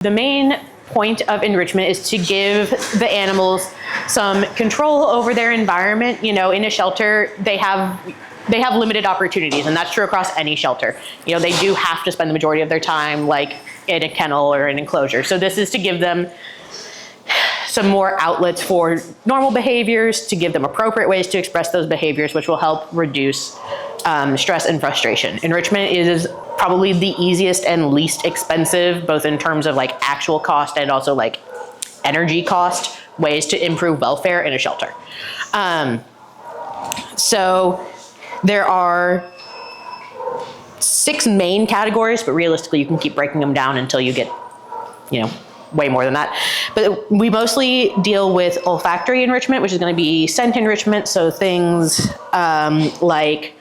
The main point of enrichment is to give the animals some control over their environment. You know, in a shelter, they have limited opportunities, and that's true across any shelter. You know, they do have to spend the majority of their time like in a kennel or an enclosure. So this is to give them some more outlets for normal behaviors, to give them appropriate ways to express those behaviors, which will help reduce stress and frustration. Enrichment is probably the easiest and least expensive, both in terms of like actual cost and also like energy cost, ways to improve welfare in a shelter. So there are 6 main categories, but realistically you can keep breaking them down until you get, you know, way more than that. But we mostly deal with olfactory enrichment, which is going to be scent enrichment. So things like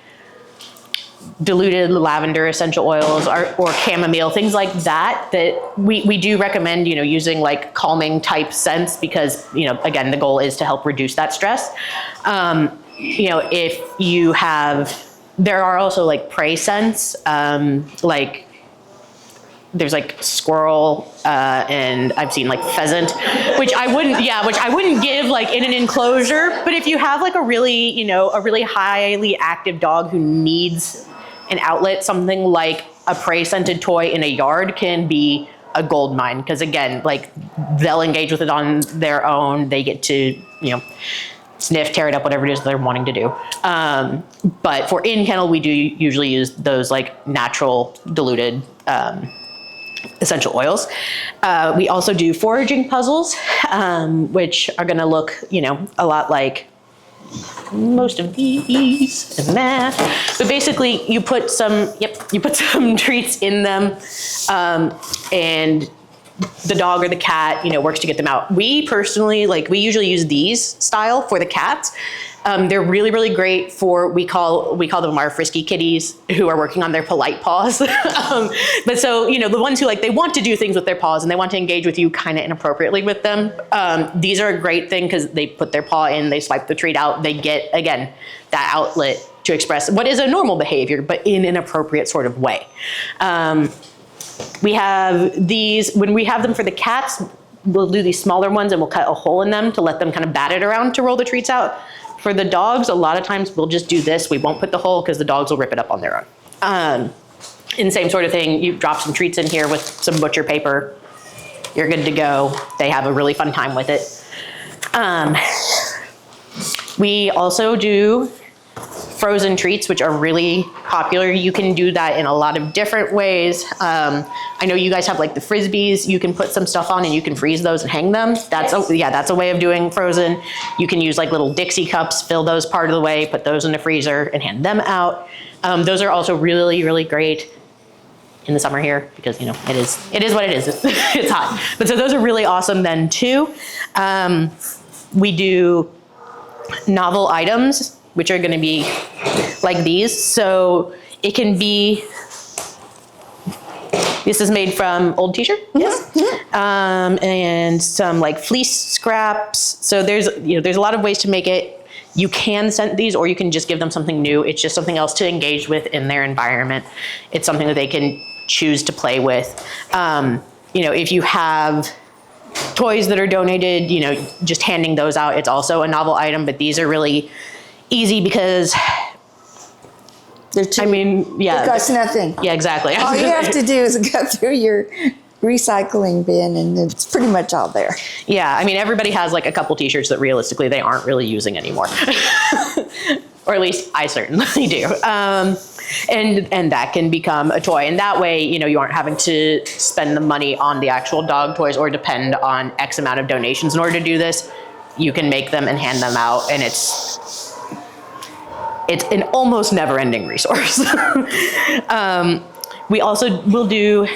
diluted lavender essential oils or chamomile, things like that, that we do recommend, you know, using like calming type scents because, you know, again, the goal is to help reduce that stress. You know, if you have, there are also like prey scents, like there's like squirrel, and I've seen like pheasant, which I wouldn't give like in an enclosure. But if you have like a really, you know, a really highly active dog who needs an outlet, something like a prey scented toy in a yard can be a gold mine. Because again, like they'll engage with it on their own. They get to, you know, sniff, tear it up, whatever it is they're wanting to do. But for in kennel, we do usually use those like natural diluted essential oils. We also do foraging puzzles, which are gonna look, you know, a lot like most of these and that. But basically you put some treats in them, and the dog or the cat, you know, works to get them out. We personally, like, we usually use these style for the cats. They're really, really great for, we call them our frisky kitties who are working on their polite paws. But so, you know, the ones who like, they want to do things with their paws and they want to engage with you kind of inappropriately with them. These are a great thing because they put their paw in, they swipe the treat out, they get, again, that outlet to express what is a normal behavior, but in an appropriate sort of way. We have these, when we have them for the cats, we'll do these smaller ones and we'll cut a hole in them to let them kind of bat it around to roll the treats out. For the dogs, a lot of times we'll just do this. We won't put the hole because the dogs will rip it up on their own. And same sort of thing, you drop some treats in here with some butcher paper, you're good to go. They have a really fun time with it. We also do frozen treats, which are really popular. You can do that in a lot of different ways. I know you guys have like the Frisbees. You can put some stuff on and you can freeze those and hang them. That's a way of doing frozen. You can use like little Dixie cups, fill those part of the way, put those in the freezer and hand them out. Those are also really, really great in the summer here because, you know, it is what it is. It's hot. But so those are really awesome then too. We do novel items, which are going to be like these. So it can be, this is made from old t-shirt, yes, and some like fleece scraps. So there's a lot of ways to make it. You can scent these or you can just give them something new. It's just something else to engage with in their environment. It's something that they can choose to play with. You know, if you have toys that are donated, you know, just handing those out, it's also a novel item, but these are really easy because I mean, yeah. It costs nothing. Yeah, exactly. All you have to do is go through your recycling bin and it's pretty much all there. Yeah, I mean, everybody has like a couple t-shirts that realistically they aren't really using anymore. Or at least I certainly do. And that can become a toy. And that way, you know, you aren't having to spend the money on the actual dog toys or depend on X amount of donations in order to do this. You can make them and hand them out, and it's an almost never-ending resource. We also will do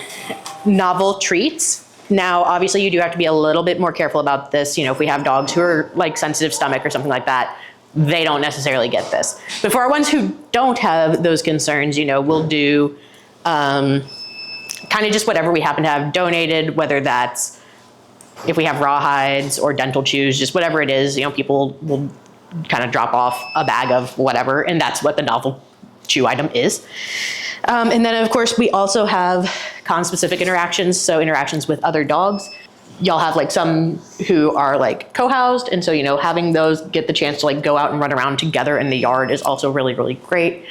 novel treats. Now, obviously, you do have to be a little bit more careful about this. You know, if we have dogs who are like sensitive stomach or something like that, they don't necessarily get this. But for our ones who don't have those concerns, you know, we'll do kind of just whatever we happen to have donated, whether that's if we have rawhides or dental chews, just whatever it is, you know, people will kind of drop off a bag of whatever, and that's what the novel chew item is. And then of course we also have conspecific interactions, so interactions with other dogs. Y'all have like some who are like co-housed, and so, you know, having those get the chance to like go out and run around together in the yard is also really, really great.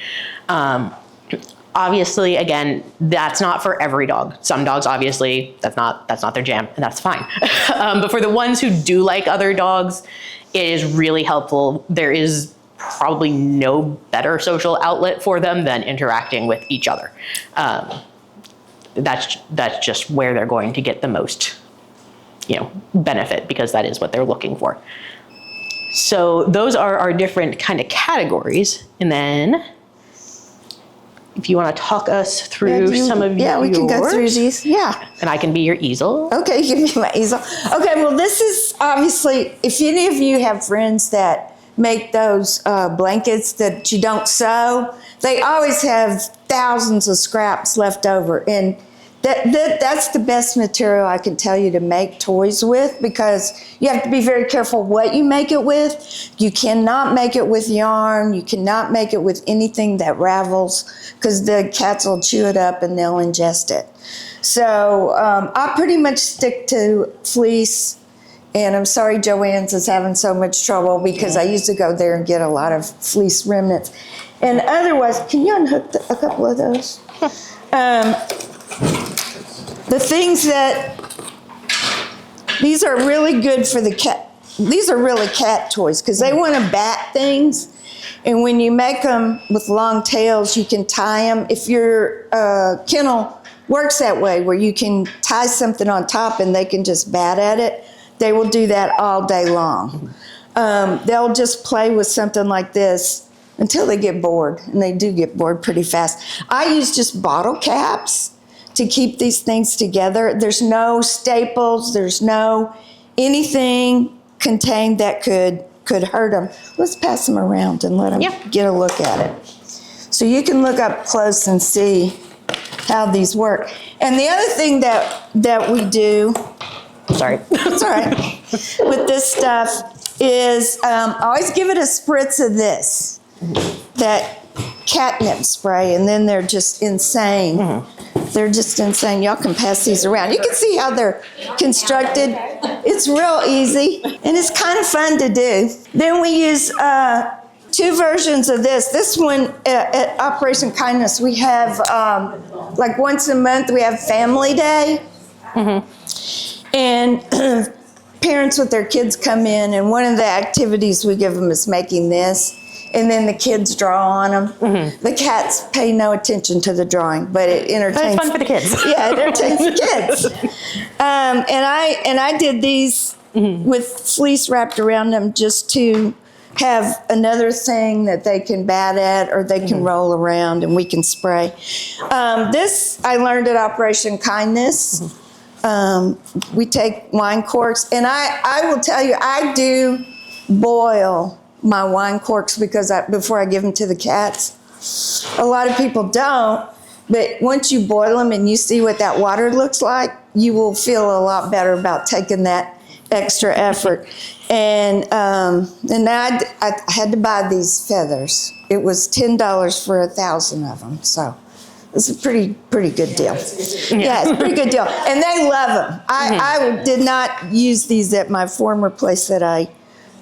Obviously, again, that's not for every dog. Some dogs, obviously, that's not their jam, and that's fine. But for the ones who do like other dogs, it is really helpful. There is probably no better social outlet for them than interacting with each other. That's just where they're going to get the most, you know, benefit, because that is what they're looking for. So those are our different kind of categories. And then if you want to talk us through some of yours. Yeah, we can go through these. Yeah. And I can be your easel. Okay, you can be my easel. Okay, well, this is obviously, if any of you have friends that make those blankets that you don't sew, they always have thousands of scraps left over. And that's the best material I can tell you to make toys with, because you have to be very careful what you make it with. You cannot make it with yarn. You cannot make it with anything that ravels, because the cats will chew it up and they'll ingest it. So I pretty much stick to fleece, and I'm sorry Joann's is having so much trouble, because I used to go there and get a lot of fleece remnants. And otherwise, can you unhook a couple of those? The things that, these are really good for the cat. These are really cat toys, because they want to bat things. And when you make them with long tails, you can tie them. If your kennel works that way, where you can tie something on top and they can just bat at it, they will do that all day long. They'll just play with something like this until they get bored, and they do get bored pretty fast. I use just bottle caps to keep these things together. There's no staples, there's no anything contained that could hurt them. Let's pass them around and let them get a look at it. So you can look up close and see how these work. And the other thing that we do, sorry, it's all right, with this stuff is always give it a spritz of this, that catnip spray, and then they're just insane. They're just insane. Y'all can pass these around. You can see how they're constructed. It's real easy, and it's kind of fun to do. Then we use two versions of this. This one at Operation Kindness, we have like once a month we have Family Day, and parents with their kids come in, and one of the activities we give them is making this. And then the kids draw on them. The cats pay no attention to the drawing, but it entertains. But it's fun for the kids. Yeah, it entertains the kids. And I did these with fleece wrapped around them, just to have another thing that they can bat at, or they can roll around and we can spray. This I learned at Operation Kindness. We take wine corks, and I will tell you, I do boil my wine corks, because before I give them to the cats. A lot of people don't, but once you boil them and you see what that water looks like, you will feel a lot better about taking that extra effort. And I had to buy these feathers. It was $10 for 1,000 of them, so it's a pretty good deal. Yeah, it's a pretty good deal, and they love them. I did not use these at my former place that I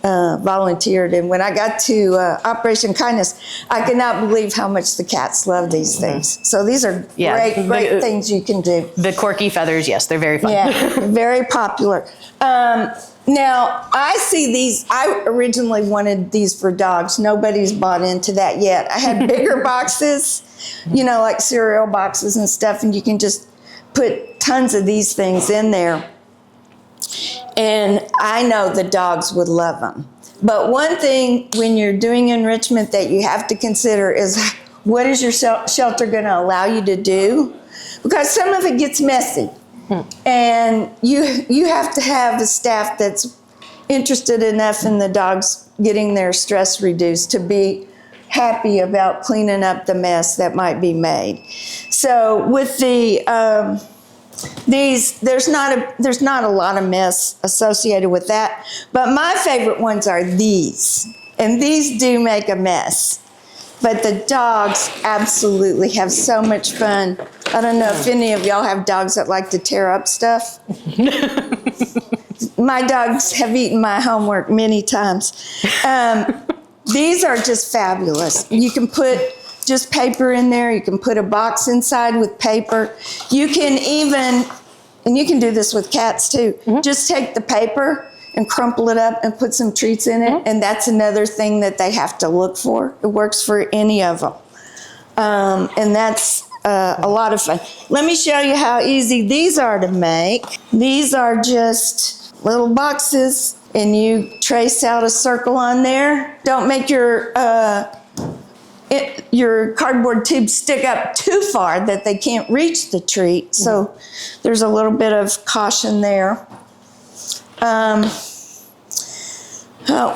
volunteered, and when I got to Operation Kindness, I could not believe how much the cats love these things. So these are great things you can do. The corky feathers, yes, they're very fun. Yeah, very popular. Now, I see these, I originally wanted these for dogs. Nobody's bought into that yet. I had bigger boxes, you know, like cereal boxes and stuff, and you can just put tons of these things in there. And I know the dogs would love them. But one thing when you're doing enrichment that you have to consider is, what is your shelter going to allow you to do? Because some of it gets messy. And you have to have a staff that's interested enough in the dogs getting their stress reduced to be happy about cleaning up the mess that might be made. So with the there's not a lot of mess associated with that, but my favorite ones are these, and these do make a mess, but the dogs absolutely have so much fun I don't know if any of y'all have dogs that like to tear up stuff. My dogs have eaten my homework many times. These are just fabulous. You can put just paper in there. You can put a box inside with paper. You can even, and you can do this with cats too, just take the paper and crumple it up and put some treats in it. And that's another thing that they have to look for. It works for any of them. And that's a lot of fun. Let me show you how easy these are to make. These are just little boxes, and you trace out a circle on there. Don't make your cardboard tube stick up too far that they can't reach the treat. So there's a little bit of caution there.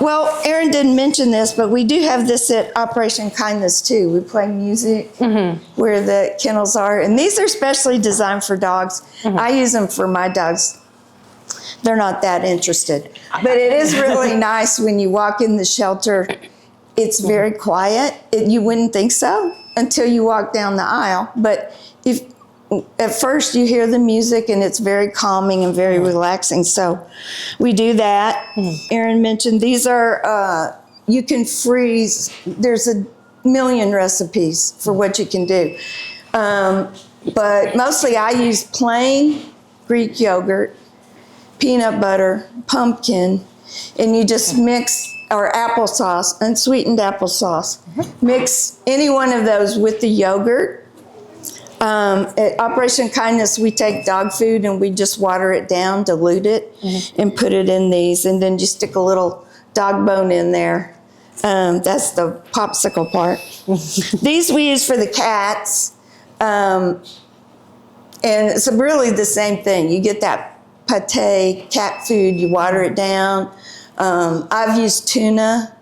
Well, Erin didn't mention this, but we do have this at Operation Kindness too. We play music where the kennels are, and these are specially designed for dogs. I use them for my dogs. They're not that interested, but it is really nice when you walk in the shelter. It's very quiet. You wouldn't think so until you walk down the aisle, but at first you hear the music and it's very calming and very relaxing. So we do that. Erin mentioned these are, you can freeze. There's a million recipes for what you can do. But mostly I use plain Greek yogurt, peanut butter, pumpkin, and you just mix, or applesauce, unsweetened applesauce. Mix any one of those with the yogurt. At Operation Kindness, we take dog food and we just water it down, dilute it, and put it in these. And then you stick a little dog bone in there. That's the popsicle part. These we use for the cats. And it's really the same thing. You get that pate cat food, you water it down. I've used tuna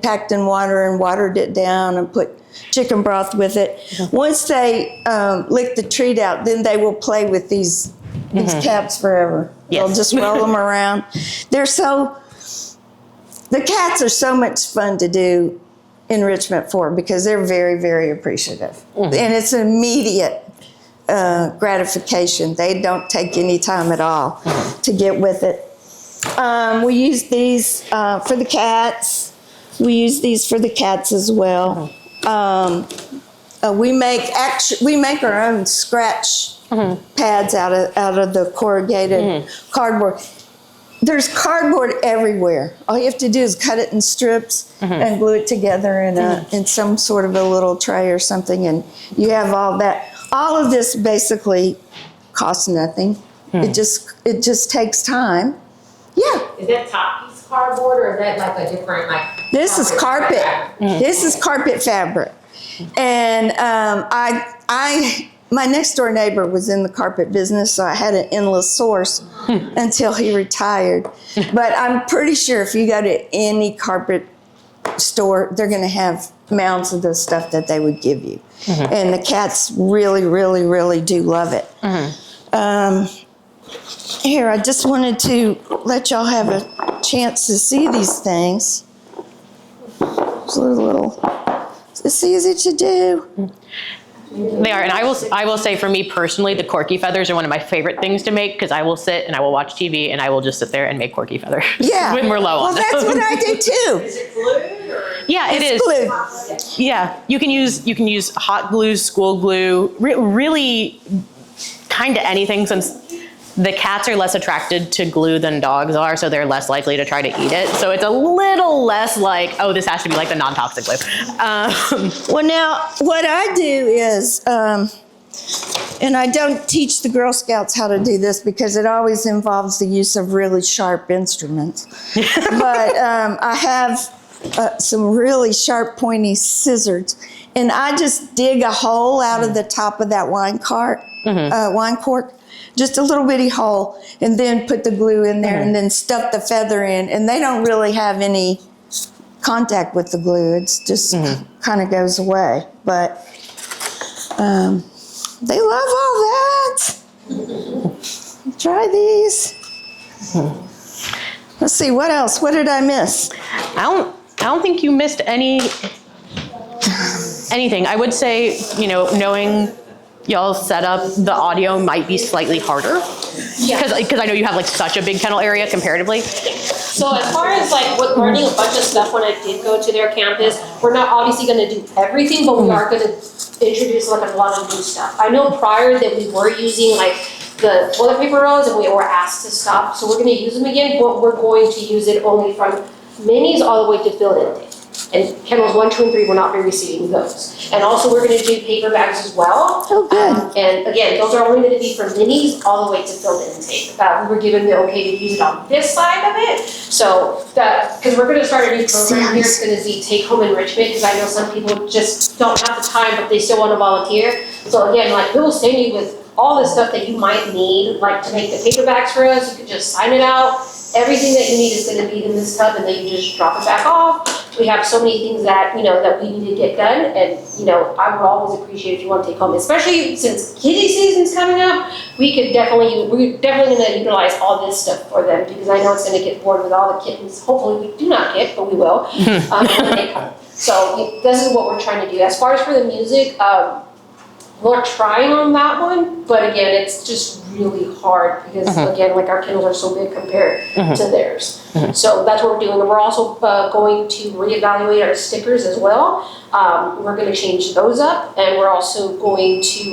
packed in water and watered it down and put chicken broth with it. Once they lick the treat out, then they will play with these caps forever. They'll just roll them around. The cats are so much fun to do enrichment for because they're very, very appreciative. And it's an immediate gratification. They don't take any time at all to get with it. We use these for the cats. We use these for the cats as well. We make our own scratch pads out of the corrugated cardboard. There's cardboard everywhere. All you have to do is cut it in strips and glue it together in some sort of a little tray or something, and you have all that. All of this basically costs nothing. It just takes time. Yeah. Is that top piece cardboard or is that like a different This is carpet. This is carpet fabric. And my next door neighbor was in the carpet business, so I had an endless source until he retired. But I'm pretty sure if you go to any carpet store, they're going to have mounds of the stuff that they would give you. And the cats really, really, really do love it. Here, I just wanted to let y'all have a chance to see these things. It's it's easy to do. They are, and I will say for me personally, the corky feathers are one of my favorite things to make because I will sit and I will watch TV and I will just sit there and make corky feathers. Yeah. when we're low on them. Well, that's what I do too. Is it glued or? Yeah, It's glued. Yeah, you can use hot glue, school glue, really kind of anything, since the cats are less attracted to glue than dogs are, so they're less likely to try to eat it. So it's a little less like, oh, this has to be like the non-toxic glue. Well, now, what I do is, and I don't teach the Girl Scouts how to do this because it always involves the use of really sharp instruments. But I have some really sharp, pointy scissors, and I just dig a hole out of the top of that wine cork, just a little bitty hole, and then put the glue in there and then stuff the feather in. And they don't really have any contact with the glue. It's just kind of goes away. But they love all that. Try these. Let's see, what else? What did I miss? I don't think you missed anything. I would say, knowing y'all's setup, the audio might be slightly harder. Yeah. Because I know you have like such a big kennel area comparatively. So as far as like learning a bunch of stuff when I did go to their campus, we're not obviously gonna do everything, but we are gonna introduce like a lot of new stuff. I know prior that we were using like the toilet paper rolls and we were asked to stop, so we're gonna use them again, but we're going to use it only from minis all the way to filled intake. And kennels 1, 2, and 3, we're not be receiving those. And also we're gonna do paper bags as well. Oh, good. And again, those are only gonna be from minis all the way to filled intake. We were given the okay to use it on this side of it. So that, because we're gonna start a new program here, it's gonna be take home enrichment, because I know some people just don't have the time, but they still wanna volunteer. So again, like we will send you with all the stuff that you might need, like to make the paper bags for us, you can just sign it out. Everything that you need is gonna be in this tub, and then you just drop it back off. We have so many things that, that we need to get done, and, I would always appreciate if you want to take home, especially since kitty season's coming up, we're definitely gonna utilize all this stuff for them, because I know it's gonna get bored with all the kittens. Hopefully we do not get, but we will, when they come. So this is what we're trying to do. As far as for the music, we're trying on that one, but again, it's just really hard because again, like our kennels are so big compared to theirs. So that's what we're doing. And we're also going to reevaluate our stickers as well. We're going to change those up, and we're also going to,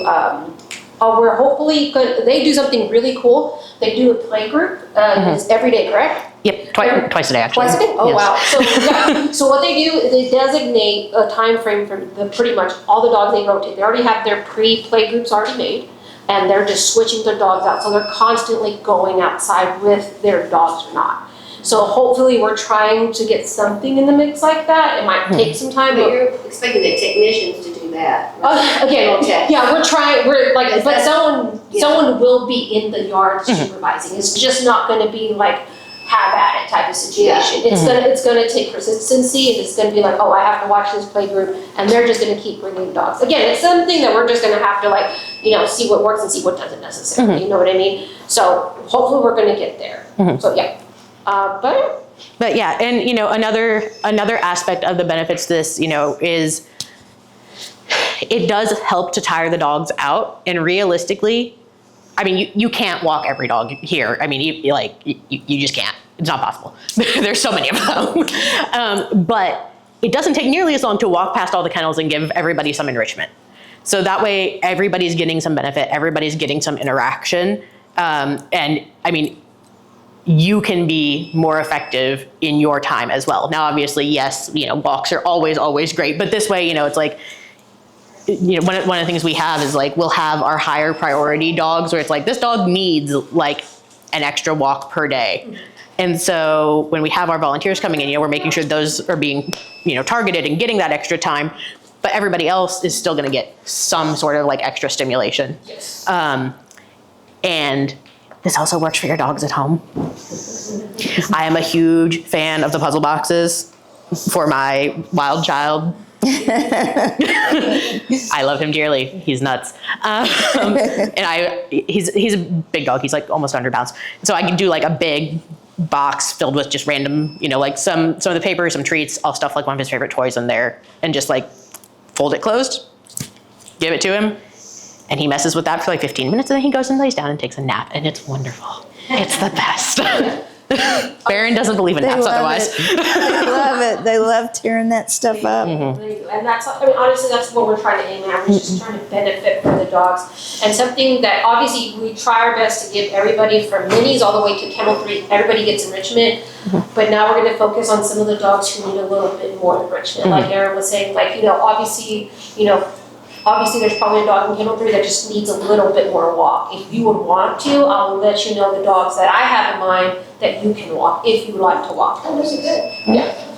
we're hopefully good. They do something really cool. They do a play group. It's every day, correct? Yep, twice a day actually. Twice a day? Oh, Yes. wow. So, yeah. So what they do is they designate a time frame for pretty much all the dogs they rotate. They already have their pre-play groups already made, and they're just switching their dogs out. So they're constantly going outside with their dogs or not. So hopefully we're trying to get something in the mix like that. It might take some time, But but you're expecting the technicians to do that. again, Okay. yeah, we're trying, Is but that- someone will be in the yard supervising. It's just not gonna be like have at it type of situation. It's gonna take persistency, and it's gonna be like, oh, I have to watch this play group, and they're just gonna keep bringing dogs. Again, it's something that we're just gonna have to see what works and see what doesn't necessarily, you know what I mean? So hopefully we're gonna get there. So yeah, But yeah, and another aspect of the benefits to this, is it does help to tire the dogs out. And realistically, I mean, you can't walk every dog here. I mean, you just can't. It's not possible. There's so many of them. But it doesn't take nearly as long to walk past all the kennels and give everybody some enrichment. So that way, everybody's getting some benefit. Everybody's getting some interaction. And I mean, you can be more effective in your time as well. Now, obviously, yes, walks are always great. But this way, it's like, one of the things we have is like, we'll have our higher priority dogs where it's like, this dog needs like an extra walk per day. And so when we have our volunteers coming in, we're making sure those are being, targeted and getting that extra time, but everybody else is still gonna get some sort of like extra stimulation. yes. And this also works for your dogs at home. I am a huge fan of the puzzle boxes for my wild child. I love him dearly. He's nuts. And he's a big dog. He's like almost 100 pounds. So I can do like a big box filled with just random, like some of the paper, some treats. I'll stuff like one of his favorite toys in there and just like fold it closed, give it to him. And he messes with that for like 15 minutes, and then he goes and lays down and takes a nap, and it's wonderful. It's the best. Baron doesn't believe in naps otherwise. They love it. They love tearing that stuff up. And that's, honestly, that's what we're trying to aim at. We're just trying to benefit for the dogs. And something that obviously we try our best to give everybody from minis all the way to kennel 3, everybody gets enrichment. But now we're going to focus on some of the dogs who need a little bit more enrichment. Like Erin was saying, obviously there's probably a dog in kennel 3 that just needs a little bit more walk. If you would want to, I'll let you know the dogs that I have in mind that you can walk if you like to walk. Oh, this is good. Yeah.